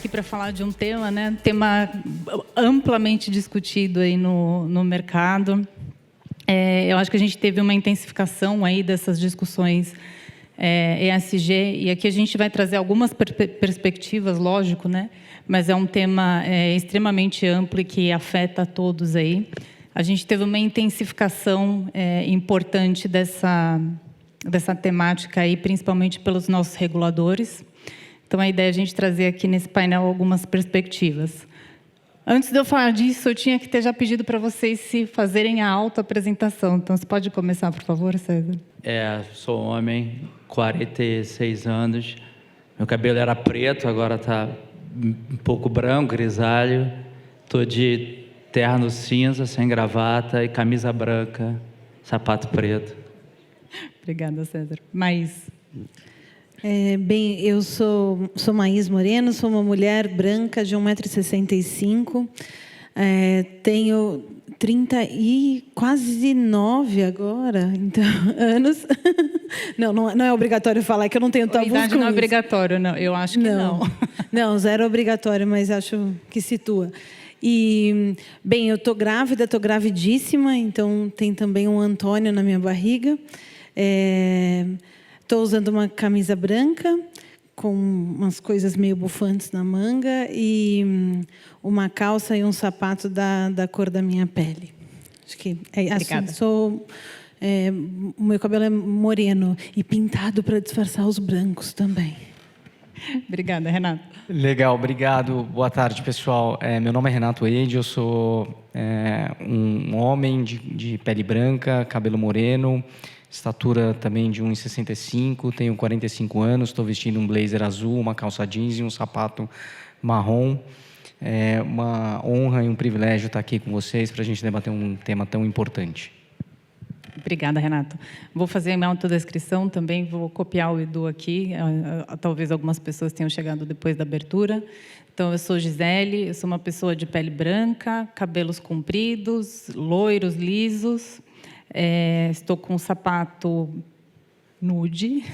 aqui para falar de um tema, né? Tema amplamente discutido aí no mercado. Eu acho que a gente teve uma intensificação aí dessas discussões ESG, e aqui a gente vai trazer algumas perspectivas, lógico, né? Mas é um tema extremamente amplo e que afeta a todos aí. A gente teve uma intensificação importante dessa temática aí, principalmente pelos nossos reguladores. Então, a ideia é a gente trazer aqui nesse painel algumas perspectivas. Antes de eu falar disso, eu tinha que ter já pedido para vocês se fazerem a autoapresentação. Então, você pode começar, por favor, César? Sou homem, 46 anos. Meu cabelo era preto, agora está um pouco branco, grisalho. Estou de terno cinza, sem gravata e camisa branca, sapato preto. Obrigada, César. Maís. Bem, eu sou Maís Moreno, sou uma mulher branca de 1,65 m. Tenho 30 e quase 9 agora, então, anos. Não é obrigatório falar que eu não tenho tabus com isso. A idade não é obrigatório, não. Eu acho que não. Não, zero é obrigatório, mas acho que situa. E, bem, eu estou grávida, estou gravidíssima, então tem também um Antônio na minha barriga. Estou usando uma camisa branca, com umas coisas meio bufantes na manga, e uma calça e um sapato da cor da minha pele. Acho que é assim. O meu cabelo é moreno e pintado para disfarçar os brancos também. Obrigada, Renato. Legal, obrigado. Boa tarde, pessoal. Meu nome é Renato Eide, eu sou um homem de pele branca, cabelo moreno, estatura também de 1,65 m, tenho 45 anos, estou vestindo um blazer azul, uma calça jeans e um sapato marrom. É uma honra e um privilégio estar aqui com vocês para a gente debater um tema tão importante. Obrigada, Renato. Vou fazer a minha autodescrição também, vou copiar o Edu aqui. Talvez algumas pessoas tenham chegado depois da abertura. Então, eu sou Gisele, eu sou uma pessoa de pele branca, cabelos compridos, loiros, lisos. Estou com um sapato nude,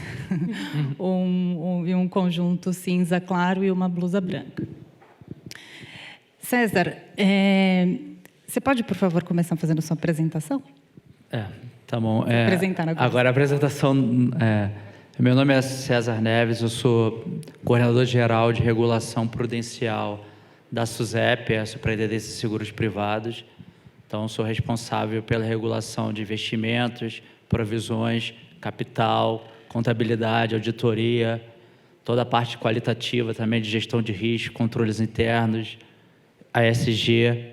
um conjunto cinza claro e uma blusa branca. César, você pode, por favor, começar fazendo a sua apresentação? Tá bom. Agora a apresentação... Meu nome é César Neves, eu sou coordenador-geral de regulação prudencial da SUSEP, a Superintendência de Seguros Privados. Então, sou responsável pela regulação de investimentos, provisões, capital, contabilidade, auditoria, toda a parte qualitativa também de gestão de risco, controles internos, ASG.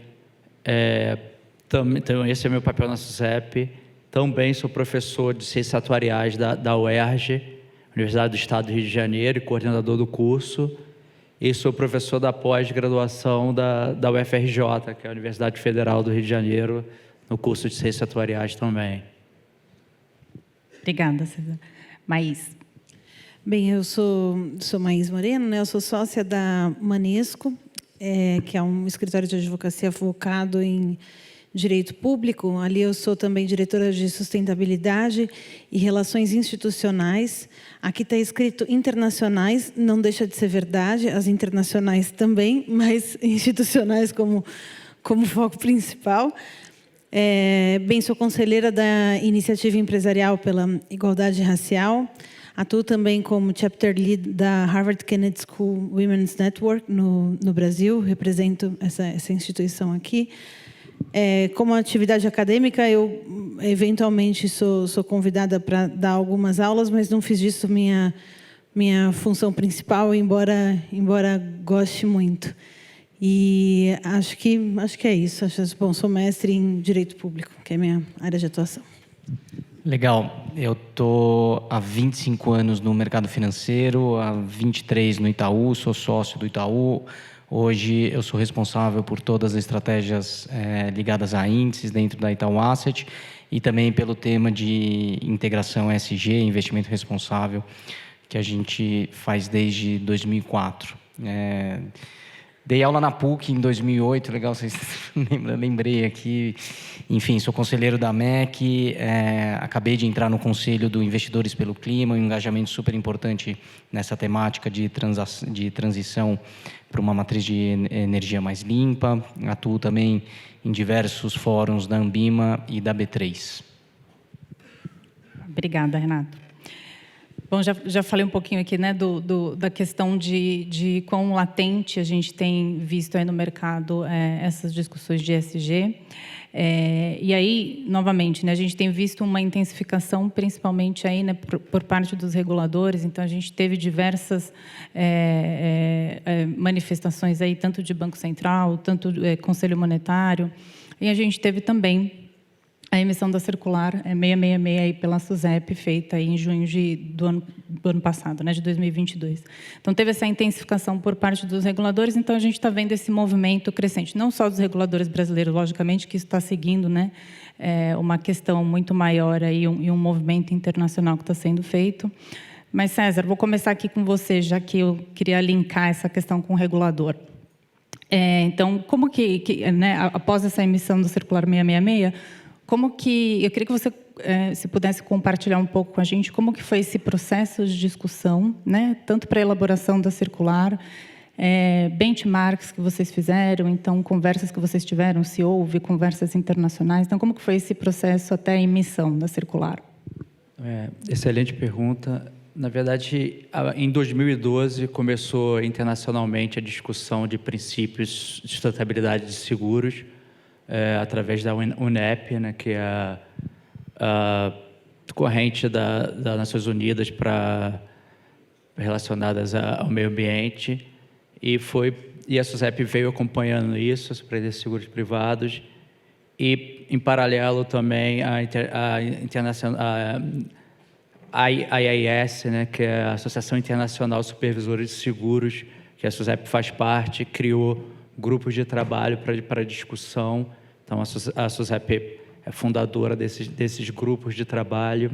Então, esse é meu papel na SUSEP. Também sou professor de Ciências Atuariais da UERJ, Universidade do Estado do Rio de Janeiro, e coordenador do curso. E sou professor da pós-graduação da UFRJ, que é a Universidade Federal do Rio de Janeiro, no curso de Ciências Atuariais também. Obrigada, César. Maís. Bem, eu sou Maís Moreno, né? Eu sou sócia da Manesco, que é um escritório de advocacia focado em direito público. Ali eu sou também diretora de sustentabilidade e relações institucionais. Aqui está escrito internacionais, não deixa de ser verdade, as internacionais também, mas institucionais como foco principal. Bem, sou conselheira da Iniciativa Empresarial pela Igualdade Racial. Atuo também como Chapter Lead da Harvard Kennedy School Women's Network no Brasil. Represento essa instituição aqui. Como atividade acadêmica, eu eventualmente sou convidada para dar algumas aulas, mas não fiz disso minha função principal, embora goste muito. E acho que é isso. Bom, sou mestre em Direito Público, que é a minha área de atuação. Legal. Eu estou há 25 anos no mercado financeiro, há 23 no Itaú, sou sócio do Itaú. Hoje eu sou responsável por todas as estratégias ligadas a índices dentro da Itaú Asset e também pelo tema de integração ESG, investimento responsável, que a gente faz desde 2004. Dei aula na PUC em 2008, legal, vocês lembrei aqui. Enfim, sou conselheiro da MEC, acabei de entrar no Conselho do Investidores pelo Clima, um engajamento super importante nessa temática de transição para uma matriz de energia mais limpa. Atuo também em diversos fóruns da Ambima e da B3. Obrigada, Renato. Bom, já falei um pouquinho aqui, né, da questão de quão latente a gente tem visto aí no mercado essas discussões de ESG. E aí, novamente, né, a gente tem visto uma intensificação, principalmente aí, né, por parte dos reguladores. Então, a gente teve diversas manifestações aí, tanto de Banco Central, tanto Conselho Monetário, e a gente teve também a emissão da circular 666 aí pela SUSEP, feita aí em junho do ano passado, né, de 2022. Então, teve essa intensificação por parte dos reguladores, então a gente está vendo esse movimento crescente, não só dos reguladores brasileiros, logicamente, que isso está seguindo, né, uma questão muito maior aí, e um movimento internacional que está sendo feito. Mas, César, vou começar aqui com você, já que eu queria linkar essa questão com o regulador. Então, como que né, após essa emissão do circular 666, como que, eu queria que você, se pudesse compartilhar um pouco com a gente, como que foi esse processo de discussão, né, tanto para a elaboração da circular, benchmarks que vocês fizeram, então, conversas que vocês tiveram, se houve conversas internacionais, então, como que foi esse processo até a emissão da circular? Excelente pergunta. Na verdade, em 2012, começou internacionalmente a discussão de princípios de sustentabilidade de seguros, através da UNEP, né, que é a corrente das Nações Unidas relacionadas ao meio ambiente, e a SUSEP veio acompanhando isso, as empresas de seguros privados, e, em paralelo, também a IAIS, né, que é a Associação Internacional de Supervisores de Seguros, que a SUSEP faz parte, criou grupos de trabalho para discussão. Então, a SUSEP é fundadora desses grupos de trabalho.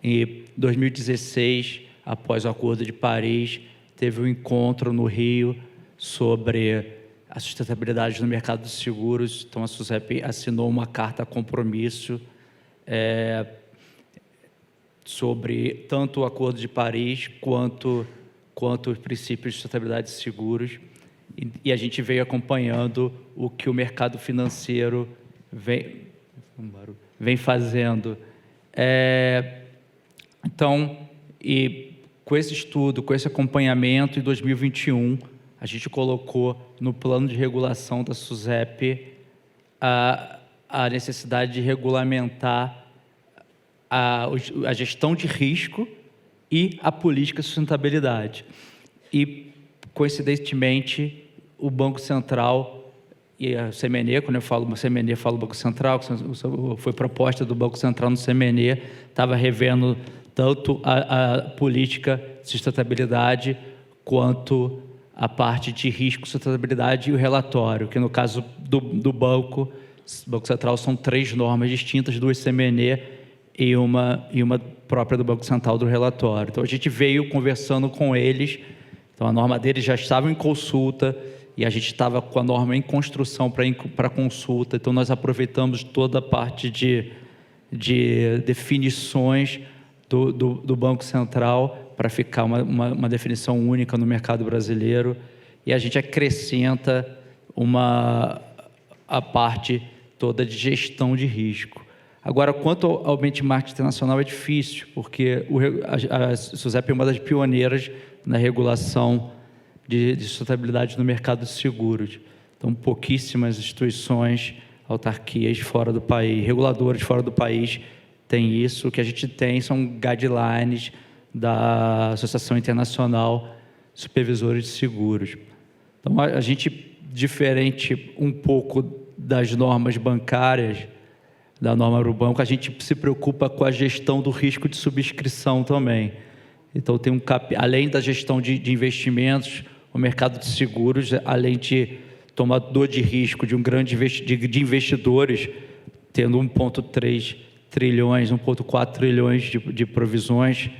Em 2016, após o Acordo de Paris, teve um encontro no Rio sobre a sustentabilidade no mercado de seguros. Então, a SUSEP assinou uma carta compromisso sobre tanto o Acordo de Paris quanto os princípios de sustentabilidade de seguros. E a gente veio acompanhando o que o mercado financeiro vem fazendo. Então, e com esse estudo, com esse acompanhamento, em 2021, a gente colocou no plano de regulação da SUSEP a necessidade de regulamentar a gestão de risco e a política de sustentabilidade. E, coincidentemente, o Banco Central e a CMNE, quando eu falo CMNE, falo Banco Central, foi proposta do Banco Central no CMNE, estava revendo tanto a política de sustentabilidade quanto a parte de risco, sustentabilidade e o relatório, que no caso do Banco Central são 3 normas distintas, 2 CMNE e uma própria do Banco Central do relatório. Então, a gente veio conversando com eles. Então, a norma deles já estava em consulta e a gente estava com a norma em construção para consulta. Então, nós aproveitamos toda a parte de definições do Banco Central para ficar uma definição única no mercado brasileiro. E a gente acrescenta a parte toda de gestão de risco. Agora, quanto ao benchmark internacional, é difícil, porque a SUSEP é uma das pioneiras na regulação de sustentabilidade no mercado de seguros. Então, pouquíssimas instituições, autarquias fora do país, reguladores fora do país têm isso. O que a gente tem são guidelines da Associação Internacional de Supervisores de Seguros. Então, a gente, diferente um pouco das normas bancárias, da norma do banco, a gente se preocupa com a gestão do risco de subscrição também. Então, tem além da gestão de investimentos, o mercado de seguros, além de tomador de risco de um grande de investidores, tendo 1,3 trilhões, 1,4 trilhões de provisões,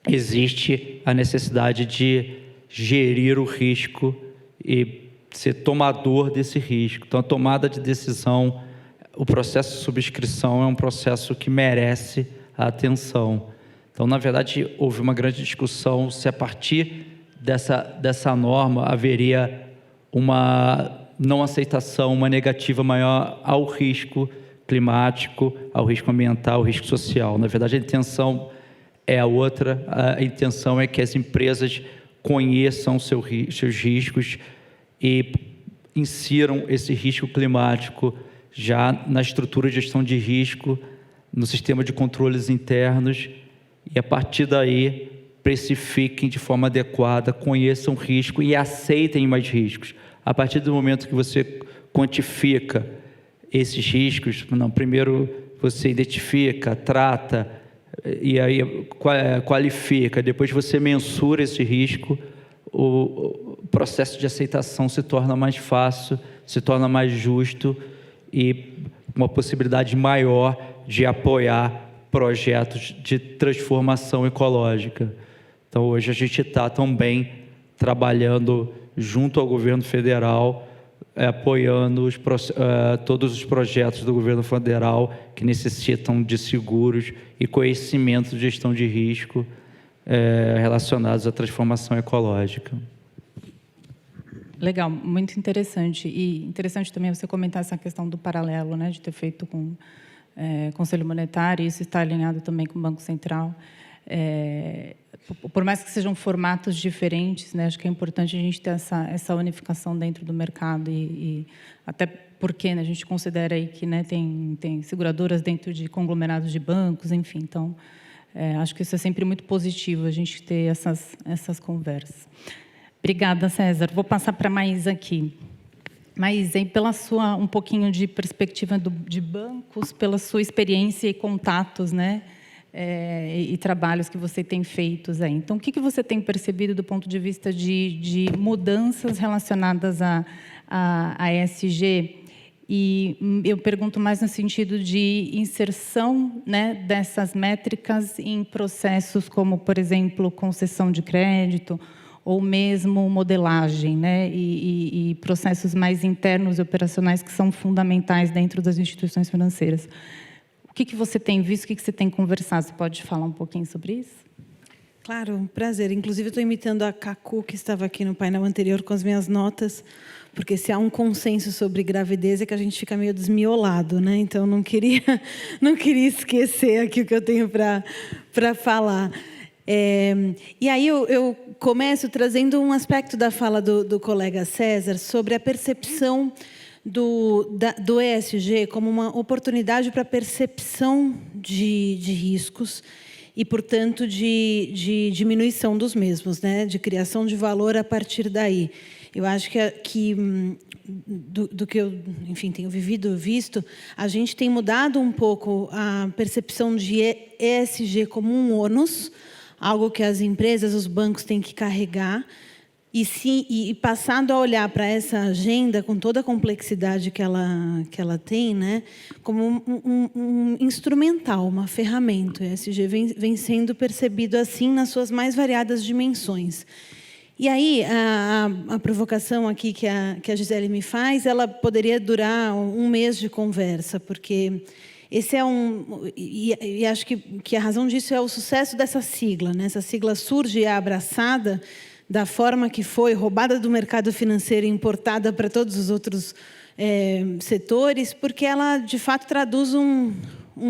existe a necessidade de gerir o risco e ser tomador desse risco. Então, a tomada de decisão, o processo de subscrição é um processo que merece a atenção. Então, na verdade, houve uma grande discussão se a partir dessa norma haveria uma não aceitação, uma negativa maior ao risco climático, ao risco ambiental, ao risco social. Na verdade, a intenção é a outra. A intenção é que as empresas conheçam seus riscos e insiram esse risco climático já na estrutura de gestão de risco, no sistema de controles internos, e a partir daí precifiquem de forma adequada, conheçam o risco e aceitem mais riscos. A partir do momento que você quantifica esses riscos, primeiro você identifica, trata, e aí qualifica, depois você mensura esse risco, o processo de aceitação se torna mais fácil, se torna mais justo e uma possibilidade maior de apoiar projetos de transformação ecológica. Então, hoje a gente está também trabalhando junto ao governo federal, apoiando todos os projetos do governo federal que necessitam de seguros e conhecimento de gestão de risco relacionados à transformação ecológica. Legal, muito interessante. E interessante também você comentar essa questão do paralelo, né, de ter feito com o Conselho Monetário, e isso está alinhado também com o Banco Central. Por mais que sejam formatos diferentes, né, acho que é importante a gente ter essa unificação dentro do mercado, e até porque, né, a gente considera aí que, né, tem seguradoras dentro de conglomerados de bancos, enfim. Então, acho que isso é sempre muito positivo, a gente ter essas conversas. Obrigada, César. Vou passar para a Maísa aqui. Maísa, aí pela sua um pouquinho de perspectiva de bancos, pela sua experiência e contatos, né, e trabalhos que você tem feitos aí. Então, o que você tem percebido do ponto de vista de mudanças relacionadas a ESG? E eu pergunto mais no sentido de inserção, né, dessas métricas em processos como, por exemplo, concessão de crédito, ou mesmo modelagem, né, e processos mais internos e operacionais que são fundamentais dentro das instituições financeiras. O que você tem visto, o que você tem conversado? Você pode falar um pouquinho sobre isso? Claro, prazer. Inclusive, estou imitando a Cacu, que estava aqui no painel anterior com as minhas notas, porque se há um consenso sobre gravidez é que a gente fica meio desmiolado, né? Então, não queria esquecer aqui o que eu tenho para falar. E aí eu começo trazendo um aspecto da fala do colega César sobre a percepção do ESG como uma oportunidade para percepção de riscos e, portanto, de diminuição dos mesmos, né? De criação de valor a partir daí. Eu acho que do que eu, enfim, tenho visto, a gente tem mudado um pouco a percepção de ESG como um ônus, algo que as empresas, os bancos têm que carregar, e passado a olhar para essa agenda com toda a complexidade que ela tem, né, como um instrumental, uma ferramenta. O ESG vem sendo percebido assim nas suas mais variadas dimensões. E aí, a provocação aqui que a Gisele me faz, ela poderia durar um mês de conversa, porque esse é e acho que a razão disso é o sucesso dessa sigla, né? Essa sigla surge e é abraçada da forma que foi roubada do mercado financeiro e importada para todos os outros setores, porque ela, de fato, traduz um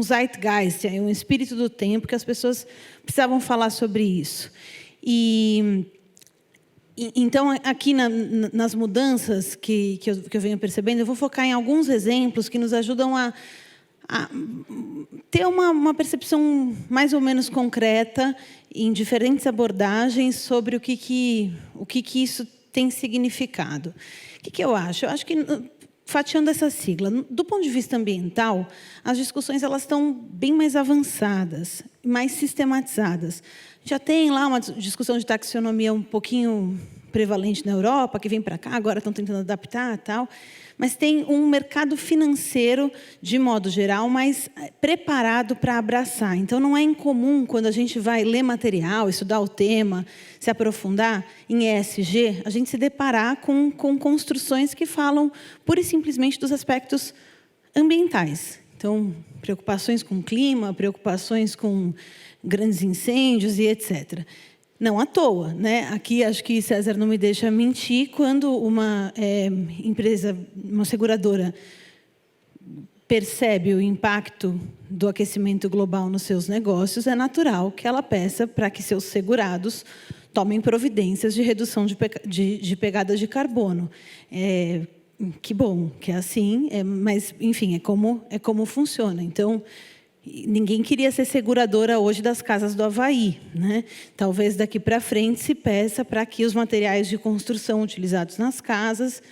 zeitgeist, um espírito do tempo, que as pessoas precisavam falar sobre isso. Então, aqui nas mudanças que eu venho percebendo, eu vou focar em alguns exemplos que nos ajudam a ter uma percepção mais ou menos concreta em diferentes abordagens sobre o que isso tem significado. O que eu acho? Eu acho que, fatiando essa sigla, do ponto de vista ambiental, as discussões elas estão bem mais avançadas, mais sistematizadas. Já tem lá uma discussão de taxonomia um pouquinho prevalente na Europa, que vem para cá, agora estão tentando adaptar e tal. Mas tem um mercado financeiro, de modo geral, mais preparado para abraçar. Então, não é incomum, quando a gente vai ler material, estudar o tema, se aprofundar em ESG, a gente se deparar com construções que falam pura e simplesmente dos aspectos ambientais. Então, preocupações com o clima, preocupações com grandes incêndios e etc. Não à toa, né? Aqui, acho que César não me deixa mentir, quando uma empresa, uma seguradora, percebe o impacto do aquecimento global nos seus negócios, é natural que ela peça para que seus segurados tomem providências de redução de pegadas de carbono. Que bom que é assim, mas, enfim, é como funciona. Então, ninguém queria ser seguradora hoje das casas do Havaí, né? Talvez daqui para frente se peça para que os materiais de construção utilizados nas casas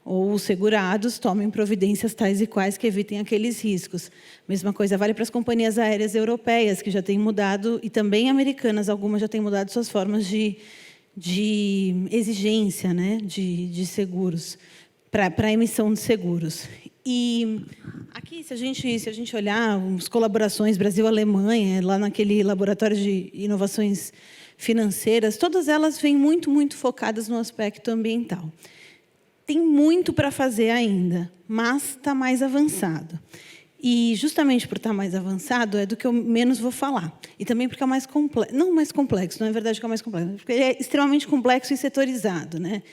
ou os segurados tomem providências tais e quais que evitem aqueles riscos. Mesma coisa vale para as companhias aéreas europeias, que já têm mudado, e também americanas, algumas já têm mudado suas formas de exigência, né? de seguros, para a emissão de seguros. E aqui, se a gente olhar as colaborações Brasil-Alemanha, lá naquele laboratório de inovações financeiras, todas elas vêm muito, muito focadas no aspecto ambiental. Tem muito para fazer ainda, mas está mais avançado. E, justamente por estar mais avançado, é do que eu menos vou falar. E também porque é mais complexo. Não mais complexo, não é verdade que é mais complexo, porque ele é extremamente complexo e setorizado, né?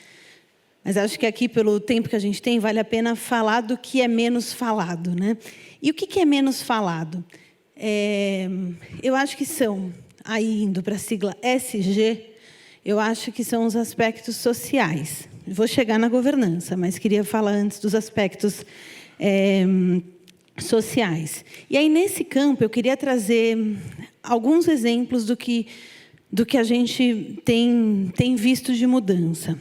Mas acho que aqui, pelo tempo que a gente tem, vale a pena falar do que é menos falado, né? E o que é menos falado? Eu acho que são, aí indo para a sigla SG, eu acho que são os aspectos sociais. Vou chegar na governança, mas queria falar antes dos aspectos sociais. E aí, nesse campo, eu queria trazer alguns exemplos do que a gente tem visto de mudança.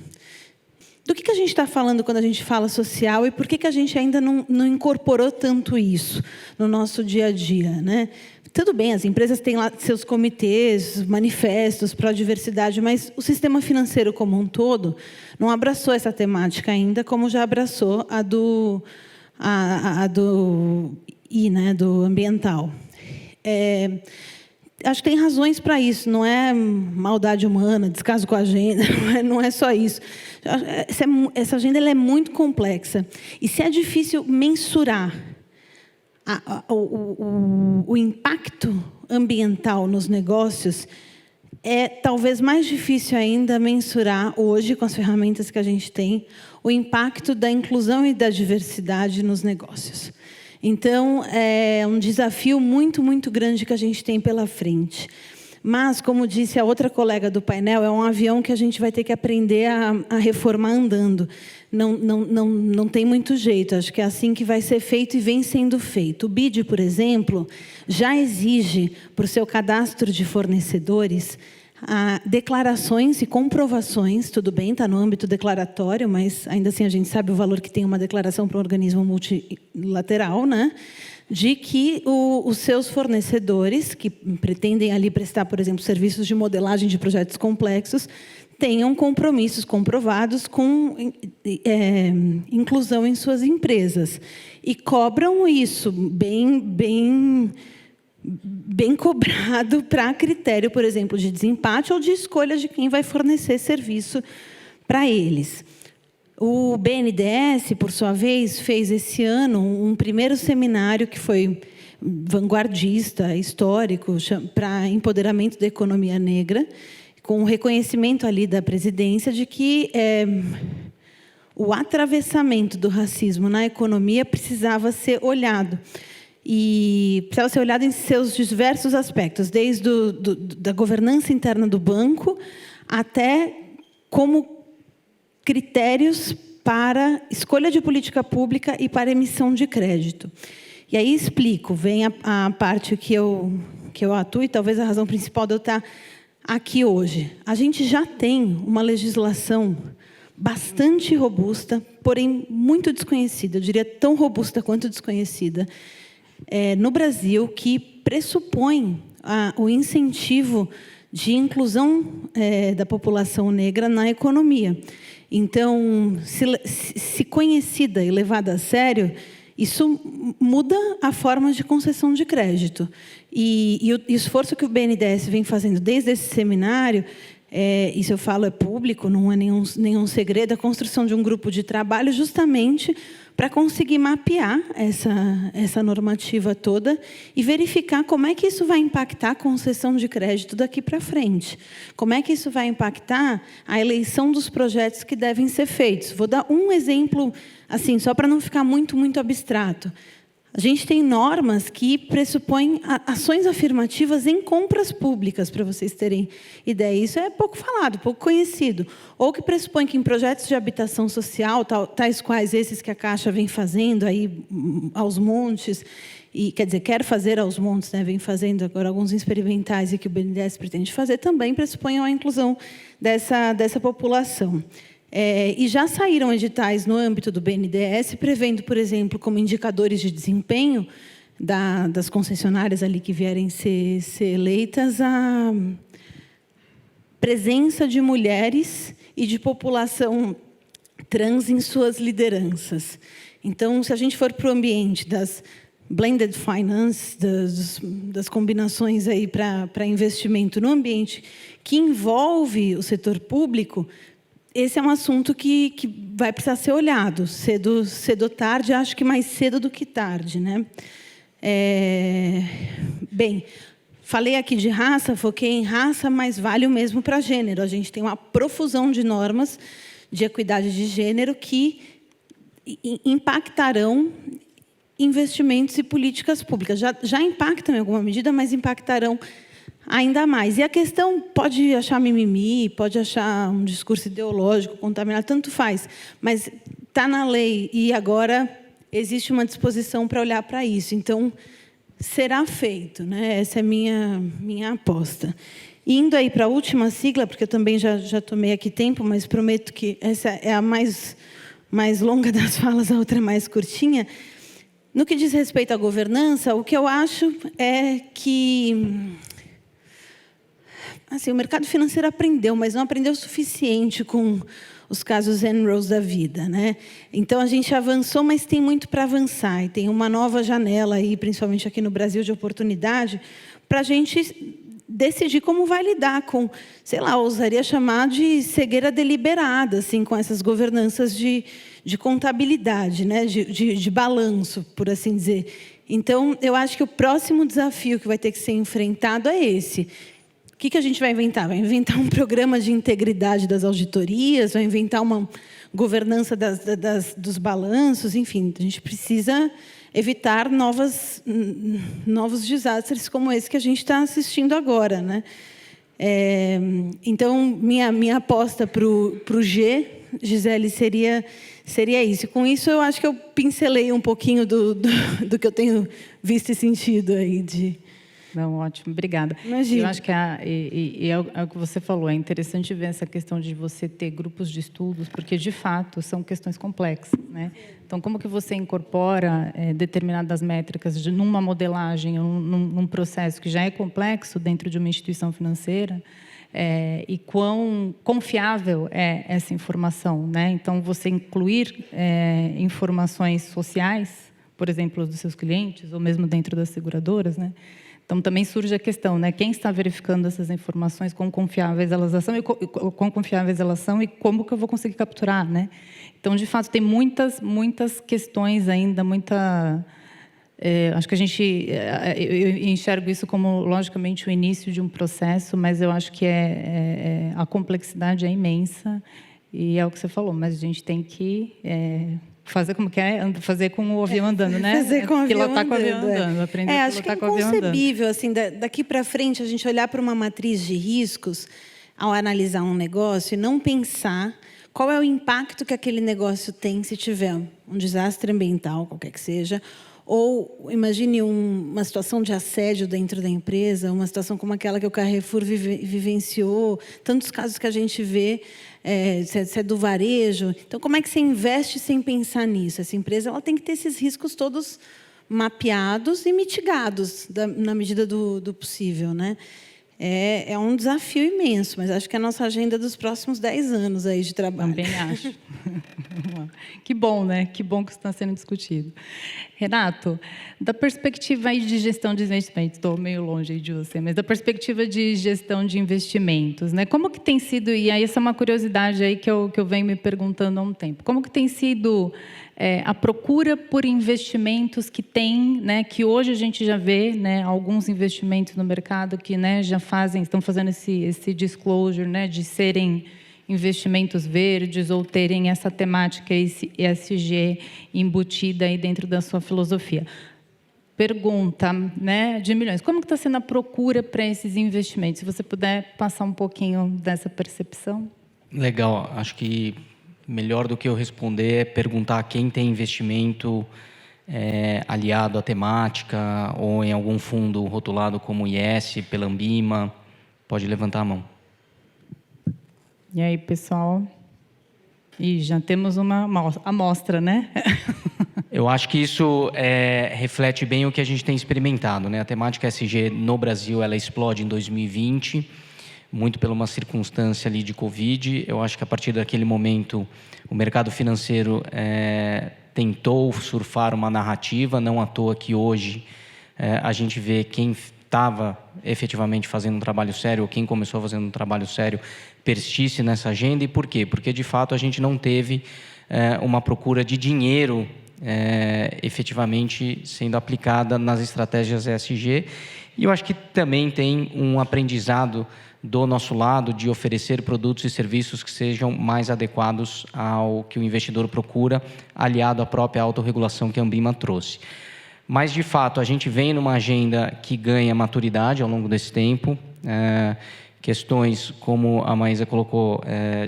Do que a gente está falando quando a gente fala social e por que a gente ainda não incorporou tanto isso no nosso dia a dia, né? Tudo bem, as empresas têm lá seus comitês, manifestos pró-diversidade, mas o sistema financeiro como um todo não abraçou essa temática ainda, como já abraçou a do I, né, do ambiental. Acho que tem razões para isso, não é maldade humana, descaso com a agenda, não é só isso. Essa agenda ela é muito complexa. E se é difícil mensurar o impacto ambiental nos negócios, é talvez mais difícil ainda mensurar hoje, com as ferramentas que a gente tem, o impacto da inclusão e da diversidade nos negócios. Então, é um desafio muito, muito grande que a gente tem pela frente. Mas, como disse a outra colega do painel, é um avião que a gente vai ter que aprender a reformar andando. Não tem muito jeito, acho que é assim que vai ser feito e vem sendo feito. O BID, por exemplo, já exige para o seu cadastro de fornecedores declarações e comprovações, tudo bem, está no âmbito declaratório, mas ainda assim a gente sabe o valor que tem uma declaração para um organismo multilateral, né? De que os seus fornecedores, que pretendem ali prestar, por exemplo, serviços de modelagem de projetos complexos, tenham compromissos comprovados com inclusão em suas empresas. E cobram isso bem cobrado para critério, por exemplo, de desempate ou de escolha de quem vai fornecer serviço para eles. O BNDES, por sua vez, fez esse ano um primeiro seminário que foi vanguardista, histórico, para empoderamento da economia negra, com o reconhecimento ali da presidência de que o atravessamento do racismo na economia precisava ser olhado. E precisava ser olhado em seus diversos aspectos, desde da governança interna do banco até como critérios para escolha de política pública e para emissão de crédito. E aí explico, vem a parte que eu atuo, e talvez a razão principal de eu estar aqui hoje. A gente já tem uma legislação bastante robusta, porém muito desconhecida, eu diria tão robusta quanto desconhecida, no Brasil, que pressupõe o incentivo de inclusão da população negra na economia. Então, se conhecida e levada a sério, isso muda a forma de concessão de crédito. E o esforço que o BNDES vem fazendo desde esse seminário, isso eu falo é público, não é nenhum segredo, a construção de um grupo de trabalho justamente para conseguir mapear essa normativa toda e verificar como é que isso vai impactar a concessão de crédito daqui para frente. Como é que isso vai impactar a eleição dos projetos que devem ser feitos. Vou dar um exemplo, assim, só para não ficar muito abstrato. A gente tem normas que pressupõem ações afirmativas em compras públicas, para vocês terem ideia. Isso é pouco falado, pouco conhecido. Ou que pressupõe que em projetos de habitação social, tais quais esses que a Caixa vem fazendo aí aos montes, e quer dizer, quer fazer aos montes, né, vem fazendo agora alguns experimentais e que o BNDES pretende fazer, também pressupõem a inclusão dessa população. E já saíram editais no âmbito do BNDES, prevendo, por exemplo, como indicadores de desempenho das concessionárias ali que vierem ser eleitas, a presença de mulheres e de população trans em suas lideranças. Então, se a gente for para o ambiente das blended finance, das combinações aí para investimento no ambiente que envolve o setor público, esse é um assunto que vai precisar ser olhado, cedo ou tarde, acho que mais cedo do que tarde, né? Bem, falei aqui de raça, foquei em raça, mas vale o mesmo para gênero. A gente tem uma profusão de normas de equidade de gênero que impactarão investimentos e políticas públicas. Já impactam em alguma medida, mas impactarão ainda mais. E a questão pode achar mimimi, pode achar um discurso ideológico, contaminado, tanto faz, mas está na lei e agora existe uma disposição para olhar para isso. Então, será feito, né? Essa é a minha aposta. Indo aí para a última sigla, porque eu também já tomei aqui tempo, mas prometo que essa é a mais longa das falas, a outra mais curtinha. No que diz respeito à governança, o que eu acho é que assim, o mercado financeiro aprendeu, mas não aprendeu o suficiente com os casos Enrolls da vida, né? Então, a gente avançou, mas tem muito para avançar. E tem uma nova janela, aí, principalmente aqui no Brasil, de oportunidade, para a gente decidir como vai lidar com, sei lá, ousaria chamar de cegueira deliberada, assim, com essas governanças de contabilidade, né? de balanço, por assim dizer. Então, eu acho que o próximo desafio que vai ter que ser enfrentado é esse. O que a gente vai inventar? Vai inventar um programa de integridade das auditorias, vai inventar uma governança dos balanços, enfim, a gente precisa evitar novos desastres como esse que a gente está assistindo agora, né? Então, minha aposta para o G, Gisele, seria isso. Com isso, eu acho que eu pincelei um pouquinho do que eu tenho visto e sentido aí de... Não, ótimo, obrigada. Imagina. Eu acho que é o que você falou, é interessante ver essa questão de você ter grupos de estudos, porque, de fato, são questões complexas, né? Então, como que você incorpora determinadas métricas numa modelagem, num processo que já é complexo dentro de uma instituição financeira, e quão confiável é essa informação, né? Então, você incluir informações sociais, por exemplo, dos seus clientes, ou mesmo dentro das seguradoras, né? Então, também surge a questão, né? Quem está verificando essas informações, quão confiáveis elas são e como que eu vou conseguir capturar, né? Então, de fato, tem muitas questões ainda, acho que eu enxergo isso como, logicamente, o início de um processo, mas eu acho que a complexidade é imensa e é o que você falou, mas a gente tem que... fazer como que fazer com o avião andando, né? Fazer com o avião pilotar com o avião andando, aprender a acho que é pilotar com o avião andando. inconcebível, assim, daqui para frente, a gente olhar para uma matriz de riscos ao analisar um negócio e não pensar qual é o impacto que aquele negócio tem se tiver um desastre ambiental, qualquer que seja, ou imagine uma situação de assédio dentro da empresa, uma situação como aquela que o Carrefour vivenciou, tantos casos que a gente vê, se é do varejo. Então, como é que você investe sem pensar nisso? Essa empresa ela tem que ter esses riscos todos mapeados e mitigados na medida do possível, né? É um desafio imenso, mas acho que é a nossa agenda dos próximos 10 anos aí de trabalho. Também acho. Que bom, né? Que bom que isso está sendo discutido. Renato, da perspectiva aí de gestão de investimentos, estou meio longe aí de você, mas da perspectiva de gestão de investimentos, né? Como que tem sido, e aí essa é uma curiosidade aí que eu venho me perguntando há um tempo, como que tem sido a procura por investimentos que tem, né, que hoje a gente já vê, né, alguns investimentos no mercado que, né, já estão fazendo esse disclosure, né, de serem investimentos verdes ou terem essa temática ESG embutida aí dentro da sua filosofia. Pergunta, né, de milhões. Como que está sendo a procura para esses investimentos? Se você puder passar um pouquinho dessa percepção. Legal. Acho que melhor do que eu responder é perguntar quem tem investimento aliado à temática ou em algum fundo rotulado como IS, pela Ambima. Pode levantar a mão. E aí, pessoal? E já temos uma amostra, né? Eu acho que isso reflete bem o que a gente tem experimentado, né? A temática ESG no Brasil, ela explode em 2020, muito por uma circunstância ali de Covid. Eu acho que a partir daquele momento o mercado financeiro tentou surfar uma narrativa, não à toa que hoje a gente vê quem estava efetivamente fazendo um trabalho sério, ou quem começou fazendo um trabalho sério, persiste nessa agenda. E por quê? Porque, de fato, a gente não teve uma procura de dinheiro efetivamente sendo aplicada nas estratégias ESG. E eu acho que também tem um aprendizado do nosso lado de oferecer produtos e serviços que sejam mais adequados ao que o investidor procura, aliado à própria autorregulação que a Ambima trouxe. Mas, de fato, a gente vem numa agenda que ganha maturidade ao longo desse tempo. Questões, como a Maísa colocou,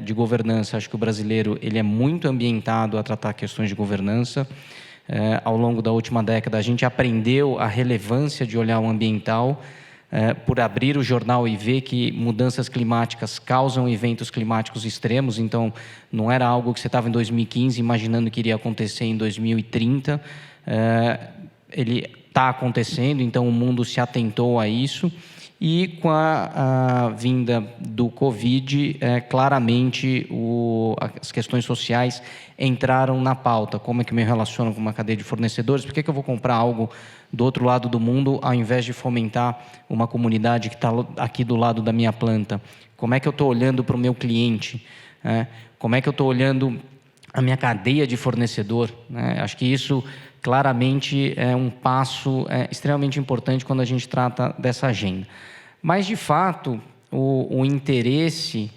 de governança, acho que o brasileiro ele é muito ambientado a tratar questões de governança. Ao longo da última década, a gente aprendeu a relevância de olhar o ambiental, por abrir o jornal e ver que mudanças climáticas causam eventos climáticos extremos. Então, não era algo que você estava em 2015 imaginando que iria acontecer em 2030. Ele está acontecendo, então o mundo se atentou a isso. E com a vinda do Covid, claramente as questões sociais entraram na pauta. Como é que eu me relaciono com uma cadeia de fornecedores? Por que eu vou comprar algo do outro lado do mundo, ao invés de fomentar uma comunidade que está aqui do lado da minha planta? Como é que eu estou olhando para o meu cliente? Como é que eu estou olhando a minha cadeia de fornecedor? Acho que isso claramente é um passo extremamente importante quando a gente trata dessa agenda. Mas, de fato, o interesse,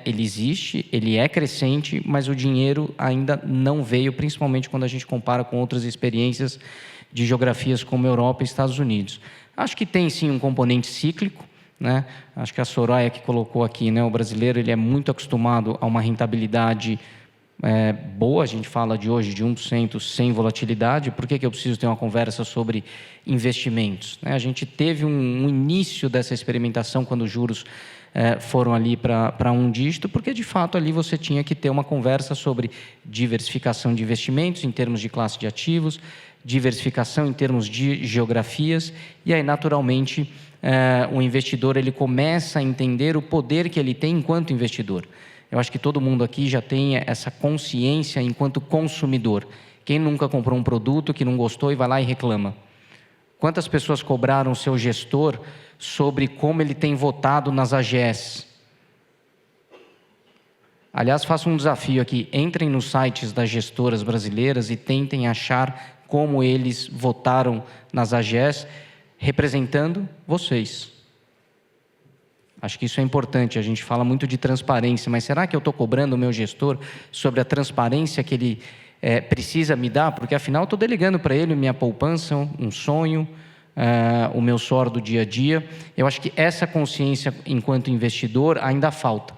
ele existe, ele é crescente, mas o dinheiro ainda não veio, principalmente quando a gente compara com outras experiências de geografias como Europa e Estados Unidos. Acho que tem, sim, um componente cíclico, né? Acho que a Soraya que colocou aqui, né? O brasileiro ele é muito acostumado a uma rentabilidade boa. A gente fala de hoje de 1% sem volatilidade. Por que eu preciso ter uma conversa sobre investimentos? A gente teve um início dessa experimentação quando os juros foram ali para um dígito, porque de fato ali você tinha que ter uma conversa sobre diversificação de investimentos em termos de classe de ativos, diversificação em termos de geografias, e aí naturalmente o investidor ele começa a entender o poder que ele tem enquanto investidor. Eu acho que todo mundo aqui já tem essa consciência enquanto consumidor. Quem nunca comprou um produto que não gostou e vai lá e reclama? Quantas pessoas cobraram o seu gestor sobre como ele tem votado nas AGS? Aliás, faço um desafio aqui. Entrem nos sites das gestoras brasileiras e tentem achar como eles votaram nas AGS, representando vocês. Acho que isso é importante. A gente fala muito de transparência, mas será que eu estou cobrando o meu gestor sobre a transparência que ele precisa me dar? Porque, afinal, eu estou delegando para ele minha poupança, um sonho, o meu suor do dia a dia. Eu acho que essa consciência, enquanto investidor, ainda falta.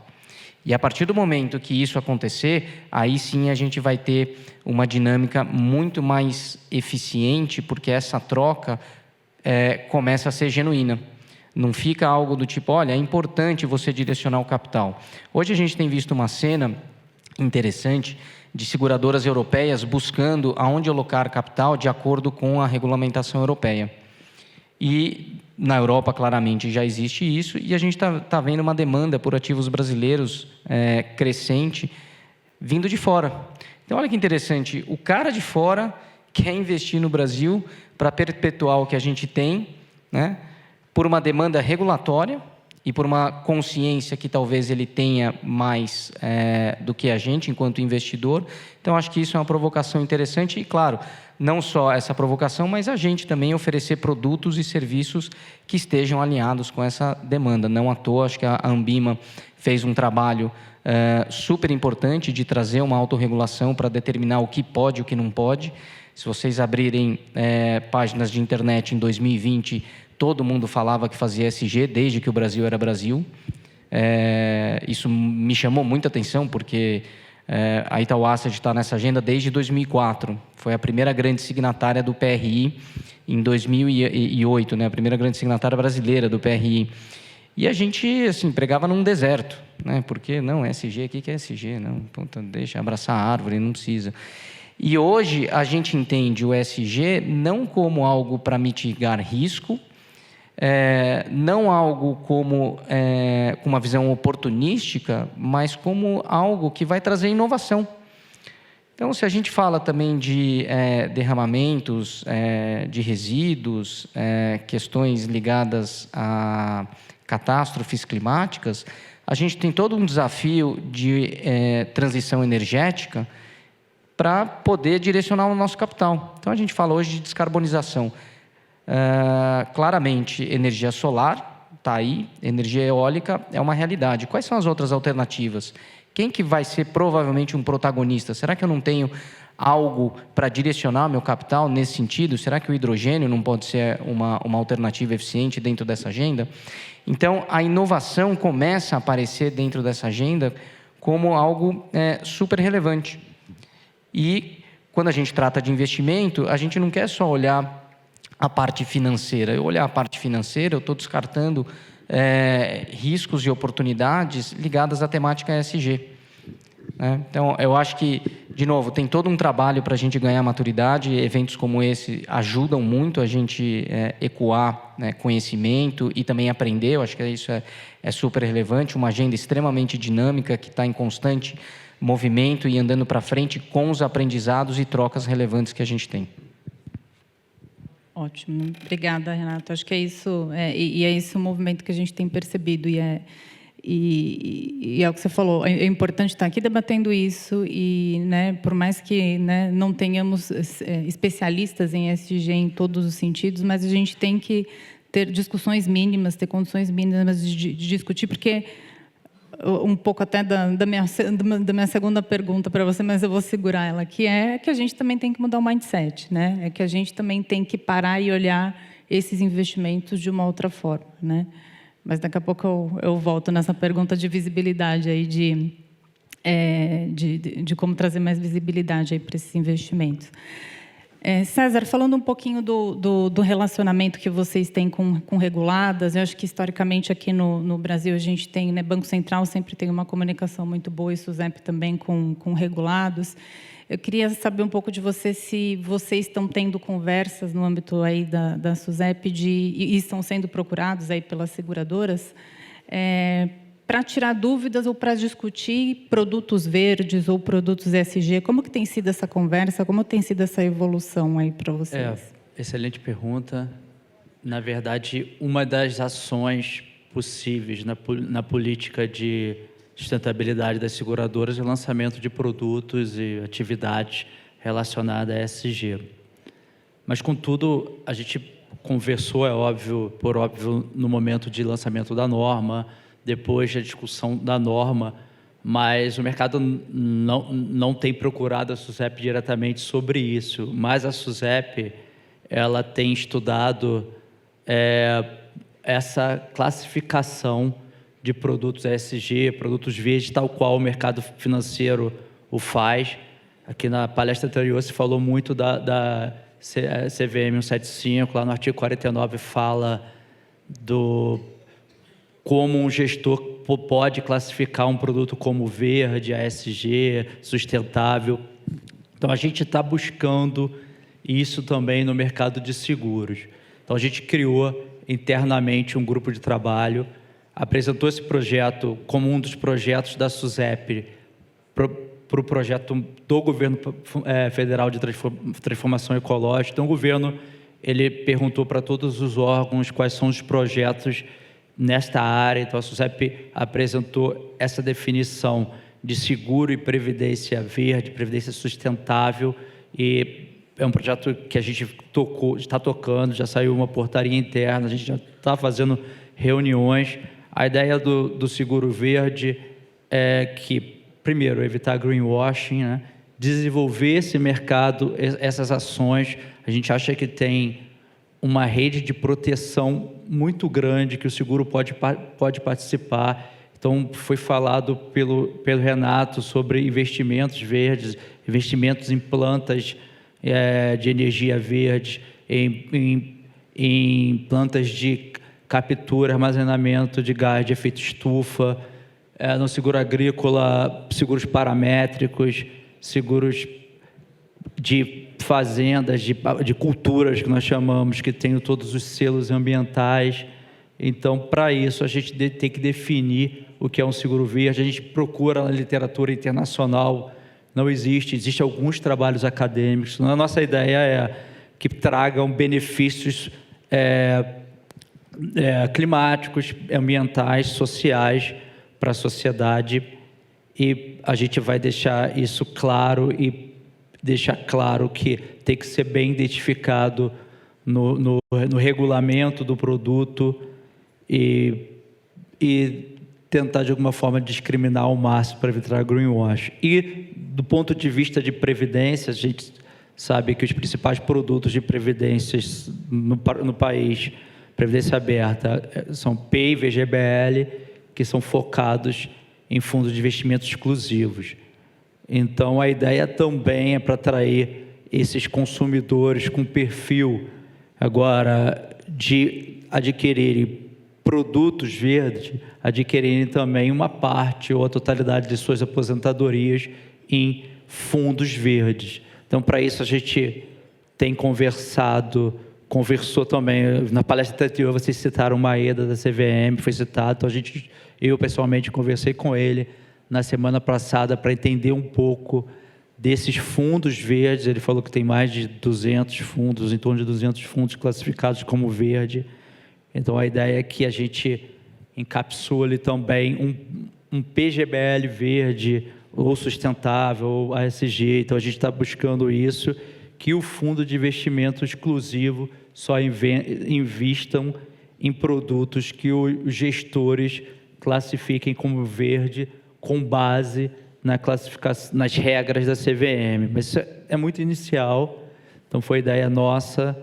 E, a partir do momento que isso acontecer, aí sim a gente vai ter uma dinâmica muito mais eficiente, porque essa troca começa a ser genuína. Não fica algo do tipo, olha, é importante você direcionar o capital. Hoje a gente tem visto uma cena interessante de seguradoras europeias buscando aonde alocar capital de acordo com a regulamentação europeia. E Na Europa, claramente, já existe isso, e a gente está vendo uma demanda por ativos brasileiros crescente vindo de fora. Então, olha que interessante, o cara de fora quer investir no Brasil para perpetuar o que a gente tem, né, por uma demanda regulatória e por uma consciência que talvez ele tenha mais do que a gente, enquanto investidor. Então, acho que isso é uma provocação interessante e, claro, não só essa provocação, mas a gente também oferecer produtos e serviços que estejam alinhados com essa demanda. Não à toa, acho que a Anbima fez um trabalho super importante de trazer uma autorregulação para determinar o que pode e o que não pode. Se vocês abrirem páginas de internet em 2020, todo mundo falava que fazia ESG desde que o Brasil era Brasil. Isso me chamou muita atenção, porque a Itaú Asset está nessa agenda desde 2004. Foi a primeira grande signatária do PRI em 2008, né? A primeira grande signatária brasileira do PRI. E a gente, assim, pregava num deserto, né? Porque, não, ESG, o que é ESG? Não, puta, deixa abraçar a árvore, não precisa. E hoje a gente entende o ESG não como algo para mitigar risco, não algo como com uma visão oportunística, mas como algo que vai trazer inovação. Então, se a gente fala também de derramamentos, de resíduos, questões ligadas a catástrofes climáticas, a gente tem todo um desafio de transição energética para poder direcionar o nosso capital. Então, a gente fala hoje de descarbonização. Claramente, energia solar está aí, energia eólica é uma realidade. Quais são as outras alternativas? Quem que vai ser provavelmente um protagonista? Será que eu não tenho algo para direcionar meu capital nesse sentido? Será que o hidrogênio não pode ser uma alternativa eficiente dentro dessa agenda? Então, a inovação começa a aparecer dentro dessa agenda como algo super relevante. E, quando a gente trata de investimento, a gente não quer só olhar a parte financeira. Eu olhar a parte financeira, eu estou descartando riscos e oportunidades ligadas à temática ESG. Então, eu acho que, de novo, tem todo um trabalho para a gente ganhar maturidade. Eventos como esse ajudam muito a gente ecoar, né, conhecimento e também aprender. Eu acho que isso é super relevante. Uma agenda extremamente dinâmica que está em constante movimento e andando para frente com os aprendizados e trocas relevantes que a gente tem. Ótimo, obrigada, Renato. Acho que é isso, e é esse o movimento que a gente tem percebido, e é o que você falou, é importante estar aqui debatendo isso, e, né, por mais que, né, não tenhamos especialistas em ESG em todos os sentidos, mas a gente tem que ter discussões mínimas, ter condições mínimas de discutir, porque um pouco até da minha segunda pergunta para você, mas eu vou segurar ela, que é que a gente também tem que mudar o mindset, né? É que a gente também tem que parar e olhar esses investimentos de uma outra forma, né? Mas daqui a pouco eu volto nessa pergunta de visibilidade aí, de como trazer mais visibilidade aí para esses investimentos. César, falando um pouquinho do relacionamento que vocês têm com reguladas, eu acho que historicamente aqui no Brasil a gente tem, né, Banco Central sempre tem uma comunicação muito boa e SUSEP também com regulados. Eu queria saber um pouco de você, se vocês estão tendo conversas no âmbito aí da SUSEP e estão sendo procurados aí pelas seguradoras para tirar dúvidas ou para discutir produtos verdes ou produtos ESG. Como que tem sido essa conversa? Como tem sido essa evolução aí para vocês? Excelente pergunta. Na verdade, uma das ações possíveis na política de sustentabilidade das seguradoras é o lançamento de produtos e atividades relacionadas a ESG. Mas, contudo, a gente conversou, por óbvio, no momento de lançamento da norma, depois da discussão da norma, mas o mercado não tem procurado a SUSEP diretamente sobre isso. Mas a SUSEP ela tem estudado essa classificação de produtos ESG, produtos verdes, tal qual o mercado financeiro o faz. Aqui na palestra anterior se falou muito da CVM 175, lá no artigo 49 fala como um gestor pode classificar um produto como verde, ESG, sustentável. Então, a gente está buscando isso também no mercado de seguros. Então, a gente criou internamente um grupo de trabalho, apresentou esse projeto como um dos projetos da SUSEP para o projeto do governo federal de transformação ecológica. Então, o governo ele perguntou para todos os órgãos quais são os projetos nesta área. Então, a SUSEP apresentou essa definição de seguro e previdência verde, previdência sustentável, e é um projeto que a gente está tocando, já saiu uma portaria interna, a gente já está fazendo reuniões. A ideia do seguro verde é que, primeiro, evitar greenwashing, né? Desenvolver esse mercado, essas ações. A gente acha que tem uma rede de proteção muito grande que o seguro pode participar. Então, foi falado pelo Renato sobre investimentos verdes, investimentos em plantas de energia verde, em plantas de captura, armazenamento de gás de efeito estufa, no seguro agrícola, seguros paramétricos, seguros de fazendas, de culturas, que nós chamamos, que tem todos os selos ambientais. Então, para isso, a gente tem que definir o que é um seguro verde. A gente procura na literatura internacional, não existem alguns trabalhos acadêmicos. A nossa ideia é que tragam benefícios climáticos, ambientais, sociais para a sociedade, e a gente vai deixar isso claro e deixar claro que tem que ser bem identificado no regulamento do produto e tentar, de alguma forma, discriminar ao máximo para evitar greenwash. E, do ponto de vista de previdência, a gente sabe que os principais produtos de previdências no país, previdência aberta, são PEI e VGBL, que são focados em fundos de investimentos exclusivos. Então, a ideia também é para atrair esses consumidores com perfil, agora, de adquirirem produtos verdes, adquirirem também uma parte ou a totalidade de suas aposentadorias em fundos verdes. Então, para isso, a gente tem conversou também, na palestra anterior, vocês citaram o Maeda da CVM, foi citado, então eu pessoalmente conversei com ele na semana passada para entender um pouco desses fundos verdes. Ele falou que tem mais de 200 fundos, em torno de 200 fundos classificados como verde. Então, a ideia é que a gente encapsule também um PGBL verde, ou sustentável, ou ASG. Então, a gente está buscando isso, que o fundo de investimento exclusivo só invistam em produtos que os gestores classifiquem como verde, com base na classificação, nas regras da CVM. Mas isso é muito inicial, então foi ideia nossa.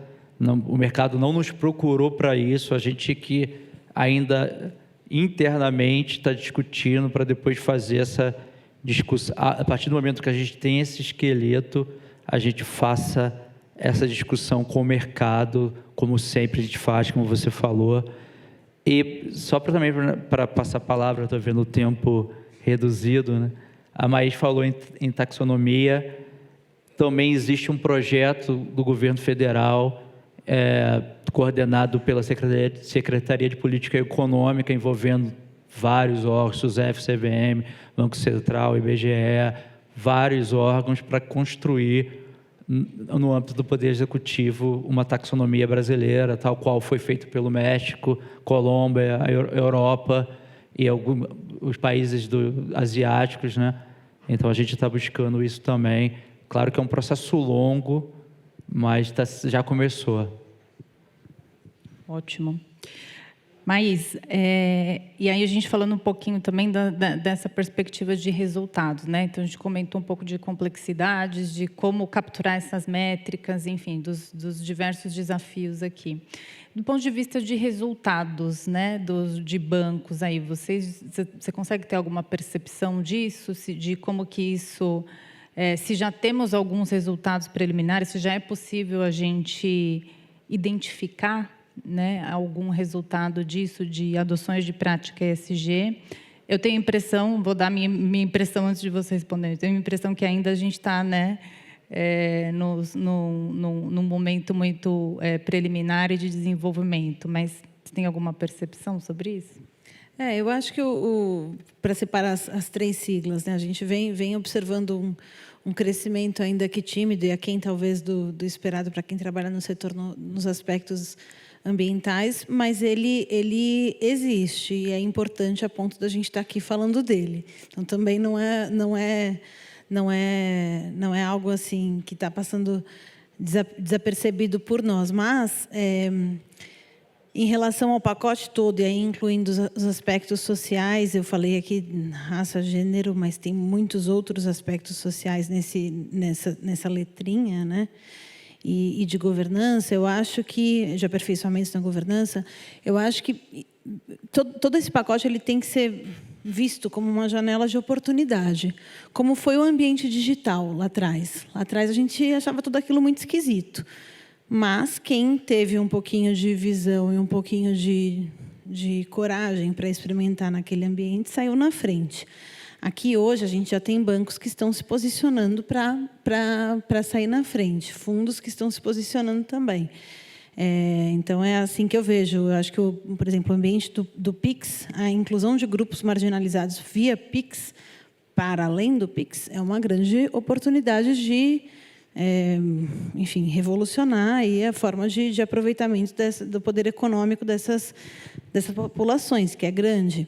O mercado não nos procurou para isso, a gente que ainda internamente está discutindo para depois fazer essa discussão. A partir do momento que a gente tem esse esqueleto, a gente faça essa discussão com o mercado, como sempre a gente faz, como você falou. E só para passar a palavra, estou vendo o tempo reduzido, né? A Maís falou em taxonomia. Também existe um projeto do governo federal, coordenado pela Secretaria de Política Econômica, envolvendo vários órgãos, SUSEP, CVM, Banco Central, IBGE, vários órgãos, para construir, no âmbito do Poder Executivo, uma taxonomia brasileira, tal qual foi feito pelo México, Colômbia, a Europa e os países asiáticos, né? Então, a gente está buscando isso também. Claro que é um processo longo, mas já começou. Ótimo. Maís, e aí a gente falando um pouquinho também dessa perspectiva de resultados, né? Então, a gente comentou um pouco de complexidades, de como capturar essas métricas, enfim, dos diversos desafios aqui. Do ponto de vista de resultados, né, de bancos, aí, você consegue ter alguma percepção disso, de como que isso, se já temos alguns resultados preliminares, se já é possível a gente identificar, né, algum resultado disso, de adoções de prática ESG. Eu tenho a impressão, vou dar minha impressão antes de você responder, eu tenho a impressão que ainda a gente está, né, num momento muito preliminar e de desenvolvimento, mas Você tem alguma percepção sobre isso? Eu acho que para separar as três siglas, né, a gente vem observando um crescimento ainda que tímido e aquém talvez do esperado para quem trabalha no setor nos aspectos ambientais, mas ele existe e é importante a ponto da gente estar aqui falando dele. Então também não é algo assim que está passando desapercebido por nós, mas em relação ao pacote todo, e aí incluindo os aspectos sociais, eu falei aqui raça, gênero, mas tem muitos outros aspectos sociais nessa letrinha, né? E de governança, eu acho que, de aperfeiçoamentos na governança, eu acho que todo esse pacote ele tem que ser visto como uma janela de oportunidade, como foi o ambiente digital lá atrás. Lá atrás a gente achava tudo aquilo muito esquisito. Mas quem teve um pouquinho de visão e um pouquinho de coragem para experimentar naquele ambiente saiu na frente. Aqui hoje a gente já tem bancos que estão se posicionando para sair na frente, fundos que estão se posicionando também. Então é assim que eu vejo. Eu acho que, por exemplo, o ambiente do PIX, a inclusão de grupos marginalizados via PIX, para além do PIX, é uma grande oportunidade de enfim, revolucionar aí a forma de aproveitamento do poder econômico dessas populações, que é grande.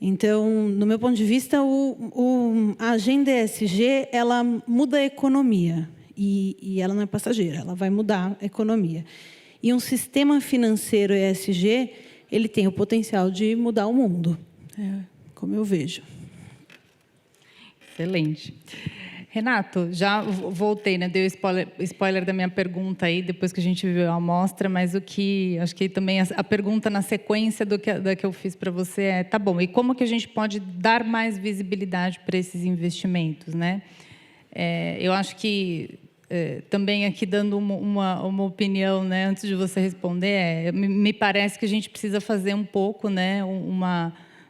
Então, no meu ponto de vista, a agenda ESG ela muda a economia e ela não é passageira, ela vai mudar a economia. E um sistema financeiro ESG ele tem o potencial de mudar o mundo, como eu vejo. Excelente. Renato, já voltei, né? Dei o spoiler da minha pergunta aí, depois que a gente viu a amostra, mas acho que também a pergunta na sequência da que eu fiz para você é, tá bom, e como que a gente pode dar mais visibilidade para esses investimentos, né? Eu acho que, também aqui dando uma opinião, né, antes de você responder, me parece que a gente precisa fazer um pouco, né,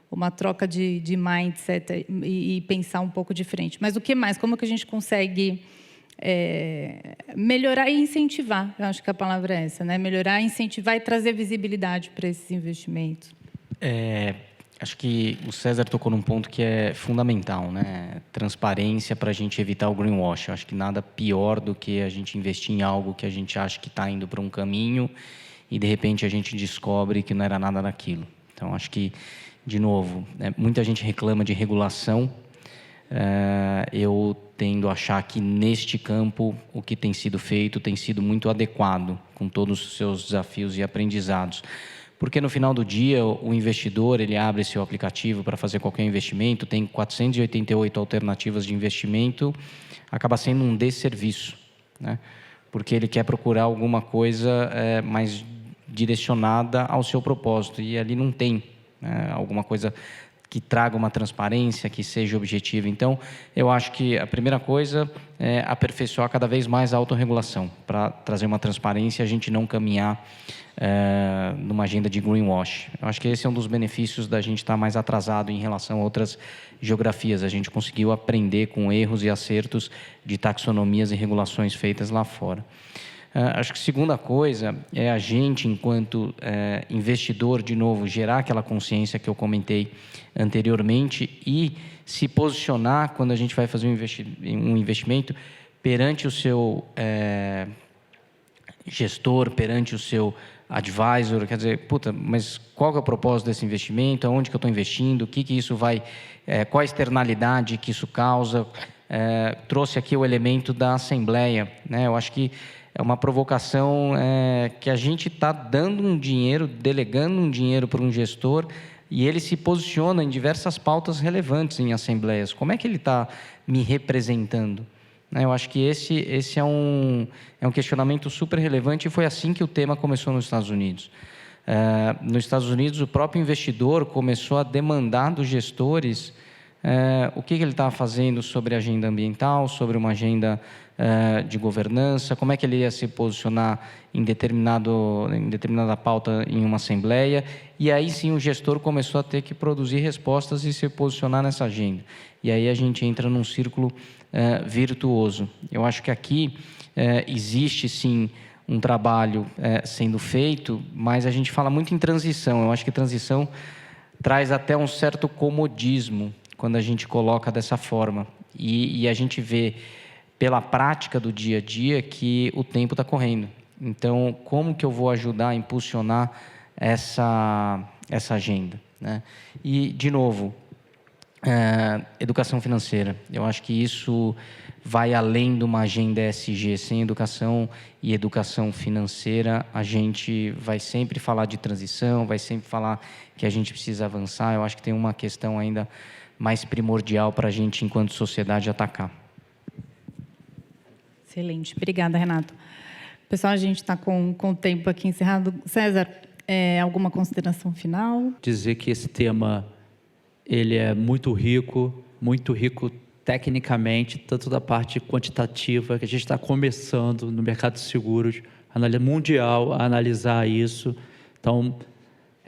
uma troca de mindset e pensar um pouco diferente. Mas o que mais? Como que a gente consegue melhorar e incentivar? Eu acho que a palavra é essa, né? Melhorar, incentivar e trazer visibilidade para esses investimentos. Acho que o César tocou num ponto que é fundamental, né? Transparência para a gente evitar o greenwash. Acho que nada pior do que a gente investir em algo que a gente acha que está indo para um caminho e, de repente, a gente descobre que não era nada daquilo. Então, acho que, de novo, muita gente reclama de regulação. Eu tendo a achar que, neste campo, o que tem sido feito tem sido muito adequado, com todos os seus desafios e aprendizados. Porque, no final do dia, o investidor ele abre seu aplicativo para fazer qualquer investimento, tem 488 alternativas de investimento, acaba sendo um desserviço, né? Porque ele quer procurar alguma coisa mais direcionada ao seu propósito, e ali não tem alguma coisa que traga uma transparência, que seja objetiva. Então, eu acho que a primeira coisa é aperfeiçoar cada vez mais a autorregulação, para trazer uma transparência e a gente não caminhar numa agenda de greenwash. Eu acho que esse é um dos benefícios da gente estar mais atrasado em relação a outras geografias. A gente conseguiu aprender com erros e acertos de taxonomias e regulações feitas lá fora. Acho que a segunda coisa é a gente, enquanto investidor, de novo, gerar aquela consciência que eu comentei anteriormente e se posicionar quando a gente vai fazer um investimento perante o seu gestor, perante o seu advisor, quer dizer, mas qual que é o propósito desse investimento, aonde que eu estou investindo, o que isso vai, qual a externalidade que isso causa. Trouxe aqui o elemento da assembleia, né? Eu acho que é uma provocação que a gente está dando um dinheiro, delegando um dinheiro para um gestor e ele se posiciona em diversas pautas relevantes em assembleias. Como é que ele está me representando? Eu acho que esse é um questionamento super relevante e foi assim que o tema começou nos Estados Unidos. Nos Estados Unidos, o próprio investidor começou a demandar dos gestores o que ele estava fazendo sobre a agenda ambiental, sobre uma agenda de governança, como é que ele ia se posicionar em determinada pauta em uma assembleia, e aí sim o gestor começou a ter que produzir respostas e se posicionar nessa agenda. E aí a gente entra num círculo virtuoso. Eu acho que aqui existe sim um trabalho sendo feito, mas a gente fala muito em transição. Eu acho que transição traz até um certo comodismo quando a gente coloca dessa forma. E a gente vê, pela prática do dia a dia, que o tempo está correndo. Então, como que eu vou ajudar a impulsionar essa agenda, né? E, de novo, educação financeira. Eu acho que isso vai além de uma agenda ESG. Sem educação e educação financeira, a gente vai sempre falar de transição, vai sempre falar que a gente precisa avançar. Eu acho que tem uma questão ainda mais primordial para a gente, enquanto sociedade, atacar. Excelente. Obrigada, Renato. Pessoal, a gente está com o tempo aqui encerrado. César, alguma consideração final? Dizer que esse tema ele é muito rico tecnicamente, tanto da parte quantitativa, que a gente está começando no mercado de seguros mundial a analisar isso. Então,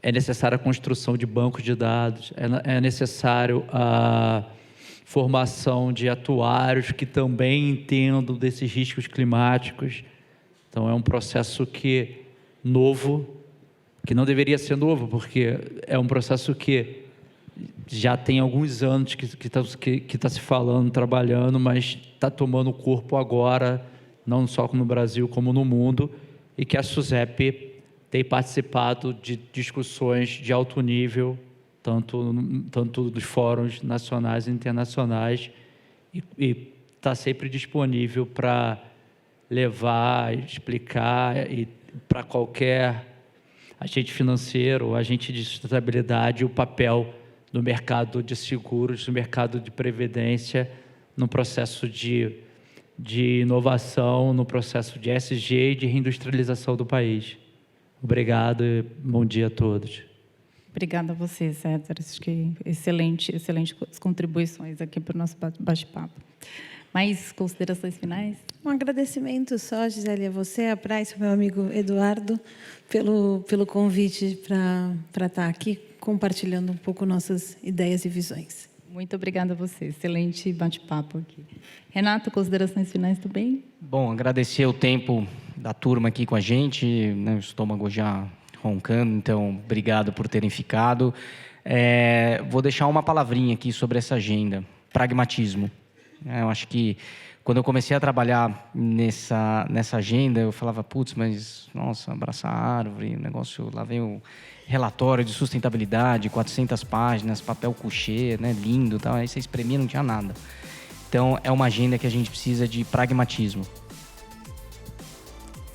é necessária a construção de bancos de dados, é necessário a formação de atuários que também entendam desses riscos climáticos. Então, é um processo novo, que não deveria ser novo, porque é um processo que já tem alguns anos que está se falando, trabalhando, mas está tomando corpo agora, não só no Brasil, como no mundo, e que a SUSEP tem participado de discussões de alto nível, tanto dos fóruns nacionais e internacionais, e está sempre disponível para levar, explicar, e para qualquer agente financeiro, agente de sustentabilidade, o papel do mercado de seguros, do mercado de previdência, no processo de inovação, no processo de ESG e de reindustrialização do país. Obrigado e bom dia a todos. Obrigada a você, César. Acho que excelentes contribuições aqui para o nosso bate-papo. Mais considerações finais? Um agradecimento só, Gisele, a você, a Price, ao meu amigo Eduardo, pelo convite para estar aqui compartilhando um pouco nossas ideias e visões. Muito obrigada a você. Excelente bate-papo aqui. Renato, considerações finais também? Bom, agradecer o tempo da turma aqui com a gente, né, o estômago já roncando, então obrigado por terem ficado. Vou deixar uma palavrinha aqui sobre essa agenda, pragmatismo. Eu acho que quando eu comecei a trabalhar nessa agenda, eu falava, putz, mas, nossa, abraçar a árvore, o negócio, lá vem o relatório de sustentabilidade, 400 páginas, papel couché, né, lindo, tal. Aí você espremia, não tinha nada. Então, é uma agenda que a gente precisa de pragmatismo.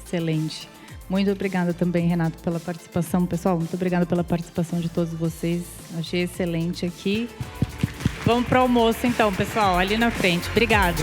Excelente. Muito obrigada também, Renato, pela participação. Pessoal, muito obrigada pela participação de todos vocês. Achei excelente aqui. Vamos para o almoço, então, pessoal, ali na frente. Obrigada.